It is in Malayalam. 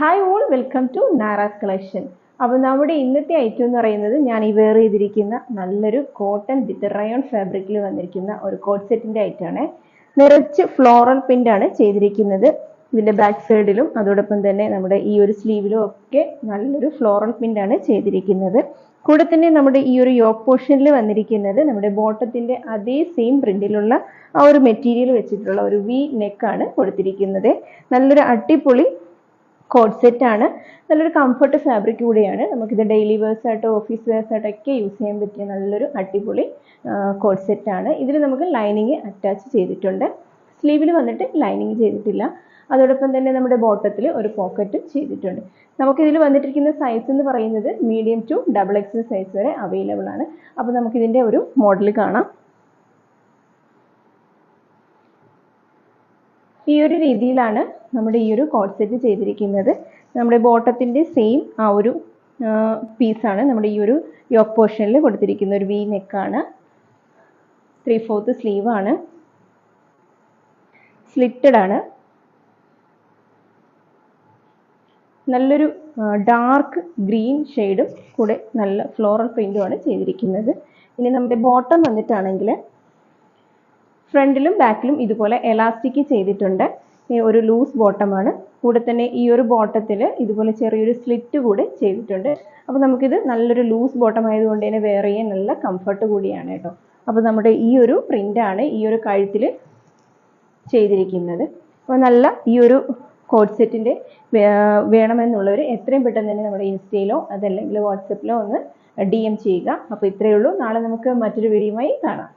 Hi all, welcome to Nara's collection. അപ്പോൾ നമ്മുടെ ഇന്നത്തെ ഐറ്റം എന്ന് പറയുന്നത് ഞാൻ ഈ വെയർ ചെയ്തിരിക്കുന്ന നല്ലൊരു കോട്ടൺ വിത്ത് റയോൺ ഫാബ്രിക്കിൽ വന്നിരിക്കുന്ന ഒരു കോട്ട് സെറ്റിൻ്റെ ഐറ്റമാണ്. നിറച്ച് ഫ്ലോറൽ പ്രിൻ്റ് ആണ് ചെയ്തിരിക്കുന്നത്. ഇതിൻ്റെ ബാക്ക് സൈഡിലും അതോടൊപ്പം തന്നെ നമ്മുടെ ഈ ഒരു സ്ലീവിലും ഒക്കെ നല്ലൊരു ഫ്ലോറൽ പ്രിൻ്റ് ആണ് ചെയ്തിരിക്കുന്നത്. കൂടെ തന്നെ നമ്മുടെ ഈ ഒരു യോക്ക് പോർഷനിൽ വന്നിരിക്കുന്നത് നമ്മുടെ ബോട്ടത്തിൻ്റെ അതേ സെയിം പ്രിന്റിലുള്ള ആ ഒരു മെറ്റീരിയൽ വെച്ചിട്ടുള്ള ഒരു വി നെക്കാണ് കൊടുത്തിരിക്കുന്നത്. നല്ലൊരു അടിപൊളി കോട്ട് സെറ്റ് ആണ്. നല്ലൊരു കംഫർട്ട് ഫാബ്രിക് കൂടിയാണ്. നമുക്കിത് ഡെയിലി വേഴ്സ് ആയിട്ടോ ഓഫീസ് വേഴ്സ് ആയിട്ടോ ഒക്കെ യൂസ് ചെയ്യാൻ പറ്റിയ നല്ലൊരു അടിപൊളി കോട്ട് സെറ്റ് ആണ്. ഇതിൽ നമുക്ക് ലൈനിങ് അറ്റാച്ച് ചെയ്തിട്ടുണ്ട്. സ്ലീവിൽ വന്നിട്ട് ലൈനിങ് ചെയ്തിട്ടില്ല. അതോടൊപ്പം തന്നെ നമ്മുടെ ബോട്ടത്തിൽ ഒരു പോക്കറ്റ് ചെയ്തിട്ടുണ്ട്. നമുക്കിതിൽ വന്നിട്ടിരിക്കുന്ന സൈസ് എന്ന് പറയുന്നത് മീഡിയം ടു XXL സൈസ് വരെ അവൈലബിൾ ആണ്. അപ്പോൾ നമുക്കിതിൻ്റെ ഒരു മോഡൽ കാണാം. ഈ ഒരു രീതിയിലാണ് നമ്മുടെ ഈ ഒരു കോട്ട് സെറ്റ് ചെയ്തിരിക്കുന്നത്. നമ്മുടെ ബോട്ടത്തിൻ്റെ സെയിം ആ ഒരു പീസാണ് നമ്മുടെ ഈ ഒരു യോക്ക് പോർഷനിൽ കൊടുത്തിരിക്കുന്ന ഒരു വി നെക്കാണ്. 3/4 സ്ലീവ് ആണ്. സ്ലിറ്റഡ് ആണ്. നല്ലൊരു ഡാർക്ക് ഗ്രീൻ ഷെയ്ഡും കൂടെ നല്ല ഫ്ലോറൽ പ്രിന്റുമാണ് ചെയ്തിരിക്കുന്നത്. ഇനി നമ്മുടെ ബോട്ടം വന്നിട്ടാണെങ്കിൽ ഫ്രണ്ടിലും ബാക്കിലും ഇതുപോലെ എലാസ്റ്റിക് ചെയ്തിട്ടുണ്ട്. ഒരു ലൂസ് ബോട്ടമാണ്. കൂടെ തന്നെ ഈ ഒരു ബോട്ടത്തിൽ ഇതുപോലെ ചെറിയൊരു സ്ലിറ്റ് കൂടെ ചെയ്തിട്ടുണ്ട്. അപ്പോൾ നമുക്കിത് നല്ലൊരു ലൂസ് ബോട്ടം ആയതുകൊണ്ട് തന്നെ വെയർ ചെയ്യാൻ നല്ല കംഫർട്ട് കൂടിയാണ് കേട്ടോ. അപ്പോൾ നമ്മുടെ ഈ ഒരു പ്രിൻ്റാണ് ഈ ഒരു കഴുത്തിൽ ചെയ്തിരിക്കുന്നത്. അപ്പോൾ നല്ല ഈ ഒരു കോട്ട് സെറ്റിൻ്റെ വേണമെന്നുള്ളവർ എത്രയും പെട്ടെന്ന് തന്നെ നമ്മുടെ ഇൻസ്റ്റയിലോ അതല്ലെങ്കിൽ വാട്സപ്പിലോ ഒന്ന് DM ചെയ്യുക. അപ്പോൾ ഇത്രയേ ഉള്ളൂ. നാളെ നമുക്ക് മറ്റൊരു വീഡിയോയുമായി കാണാം.